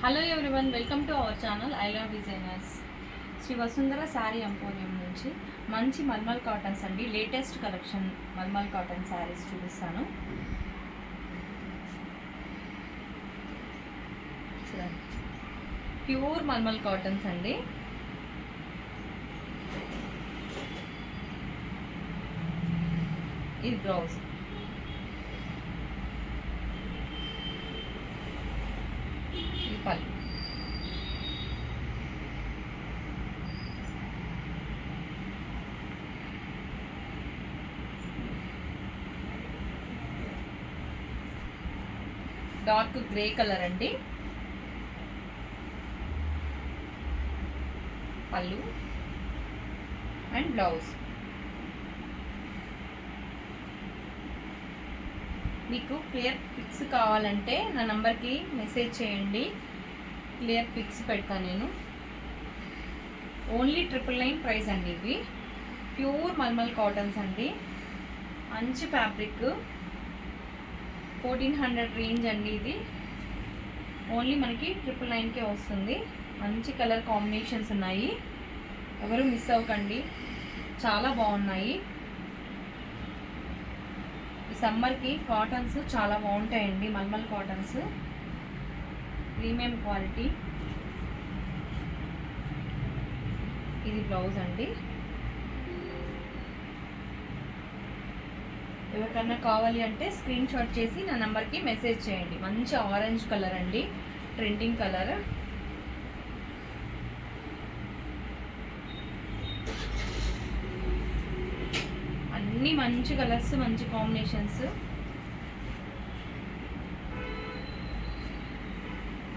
Hello everyone, welcome to our channel I love designers. Sri Vasundhara sari emporium నుంచి మంచి malmal cottons అండి. Latest collection malmal cotton saris చూపిస్తాను. Pure mulmul cottons అండి. ఇది బ్లౌజ్. పళ్ళు. డార్క్ గ్రే కలర్ అండి. పళ్ళు అండ్ బ్లౌజ్. మీకు క్లియర్ పిక్స్ కావాలంటే నా నంబర్కి మెసేజ్ చేయండి. క్లియర్ పిక్స్ పెడతాను నేను. ఓన్లీ 999 ప్రైస్ అండి. ఇవి ప్యూర్ మల్మల్ కాటన్స్ అండి. మంచి ఫ్యాబ్రిక్, 1400 రేంజ్ అండి. ఇది ఓన్లీ మనకి 999కే వస్తుంది. మంచి కలర్ కాంబినేషన్స్ ఉన్నాయి, ఎవరు మిస్ అవ్వకండి. చాలా బాగున్నాయి. ఈ సమ్మర్కి కాటన్స్ చాలా బాగుంటాయండి. Malmal cottons premium quality. ఇది బ్లౌజ్ అండి. ఎవరికన్నా కావాలి అంటే స్క్రీన్ షాట్ చేసి నా నెంబర్కి మెసేజ్ చేయండి. మంచి ఆరెంజ్ కలర్ అండి, ట్రెండింగ్ కలర్. అన్నీ మంచి కలర్స్, మంచి కాంబినేషన్స్.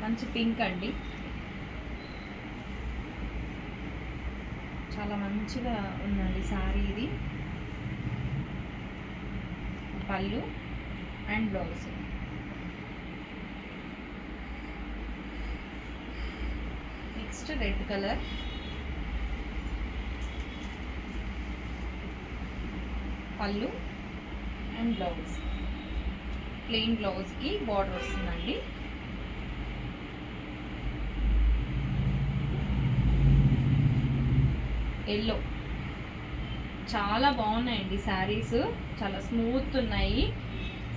మంచి పింక్ అండి, చాలా మంచిగా ఉందండి శారీ. ఇది పళ్ళు and blouse. Next red colour. పళ్ళు అండ్ బ్లౌజ్. ప్లెయిన్ బ్లౌజ్కి బార్డర్ వస్తుందండి. ఎల్లో. చాలా బాగున్నాయండి శారీస్, చాలా స్మూత్ ఉన్నాయి.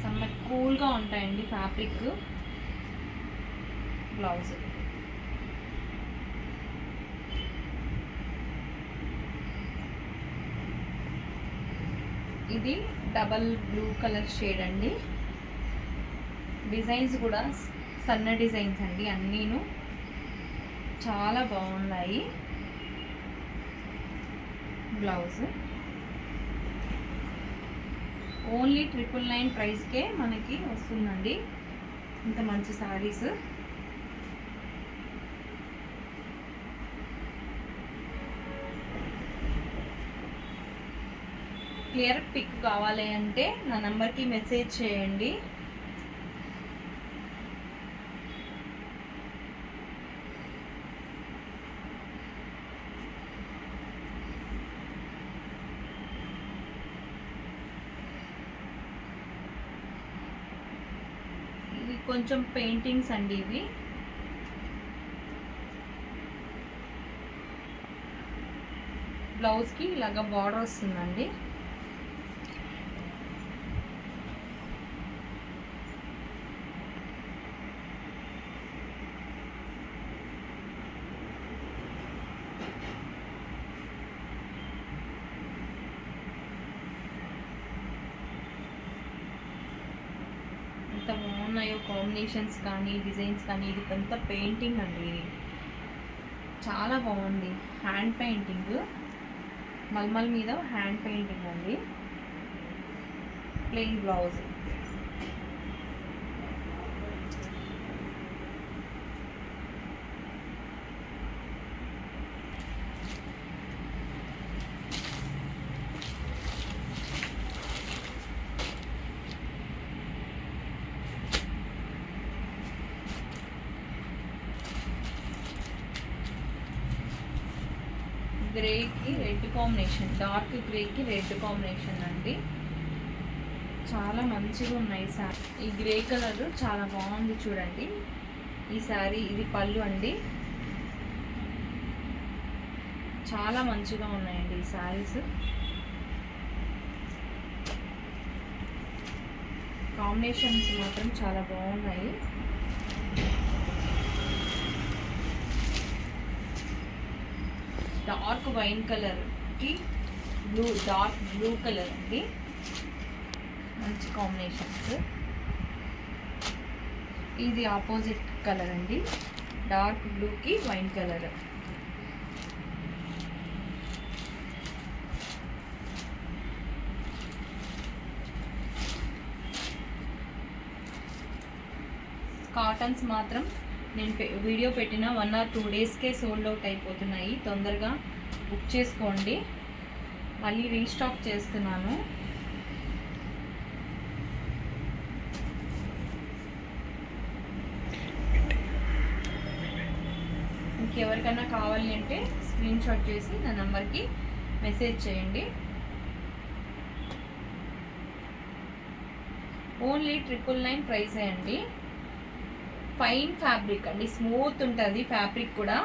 సమ్మర్ కూల్గా ఉంటాయండి ఫ్యాబ్రిక్. బ్లౌజ్. ఇది డబల్ బ్లూ కలర్ షేడ్ అండి. డిజైన్స్ కూడా సన్న డిజైన్స్ అండి. అన్నీను చాలా బాగున్నాయి. బ్లౌజ్. ఓన్లీ 999 ప్రైస్కే మనకి వస్తుందండి ఇంత మంచి శారీస్. క్లియర్ పిక్ కావాలి అంటే నా నెంబర్కి మెసేజ్ చేయండి. కొంచెం పెయింటింగ్స్ అండి. ఇవి బ్లౌజ్కి ఇలాగా బార్డర్ వస్తుందండి. ఎంత బాగున్నాయో కాంబినేషన్స్ కానీ డిజైన్స్ కానీ. ఇది అంతా పెయింటింగ్ అండి. ఇది చాలా బాగుంది. హ్యాండ్ పెయింటింగ్, మల్మల్ మీద హ్యాండ్ పెయింటింగ్ అండి. Plain blouse. గ్రేకి రెడ్ కాంబినేషన్, డార్క్ గ్రేకి రెడ్ కాంబినేషన్ అండి. చాలా మంచిగా ఉన్నాయి సార్. ఈ గ్రే కలర్ చాలా బాగుంది చూడండి. ఈ శారీ ఇది పళ్ళు అండి. చాలా మంచిగా ఉన్నాయండి ఈ శారీస్. కాంబినేషన్స్ మాత్రం చాలా బాగున్నాయి. డార్క్ వైన్ కలర్కి డార్క్ బ్లూ కలర్ అండి, మంచి కాంబినేషన్స్. ఇది ఆపోజిట్ కలర్ అండి, డార్క్ బ్లూకి వైన్ కలర్. కాటన్స్ మాత్రం నేను వీడియో పెట్టిన 1 or 2 డేస్కే సోల్డ్ అవుట్ అయిపోతున్నాయి. తొందరగా బుక్ చేసుకోండి, మళ్ళీ రీస్టాక్ చేస్తున్నాను. ఇంకెవరికైనా కావాలి అంటే స్క్రీన్ షాట్ చేసి నా నెంబర్కి మెసేజ్ చేయండి. ఓన్లీ 999 ప్రైసే అండి. ఫైన్ ఫ్యాబ్రిక్ అండి, స్మూత్ ఉంటుంది ఫ్యాబ్రిక్ కూడా.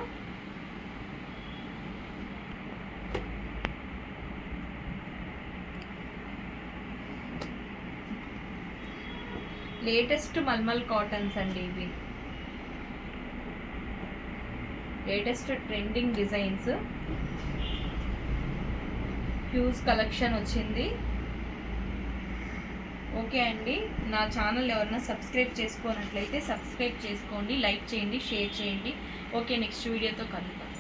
లేటెస్ట్ మల్మల్ కాటన్స్ అండి ఇవి, latest trending designs. Huge collection వచ్చింది. ఓకే అండి, నా ఛానల్ ఎవరైనా సబ్స్క్రైబ్ చేసుకోనట్లయితే సబ్స్క్రైబ్ చేసుకోండి, లైక్ చేయండి, షేర్ చేయండి. ఓకే, నెక్స్ట్ వీడియోతో కలుద్దాం.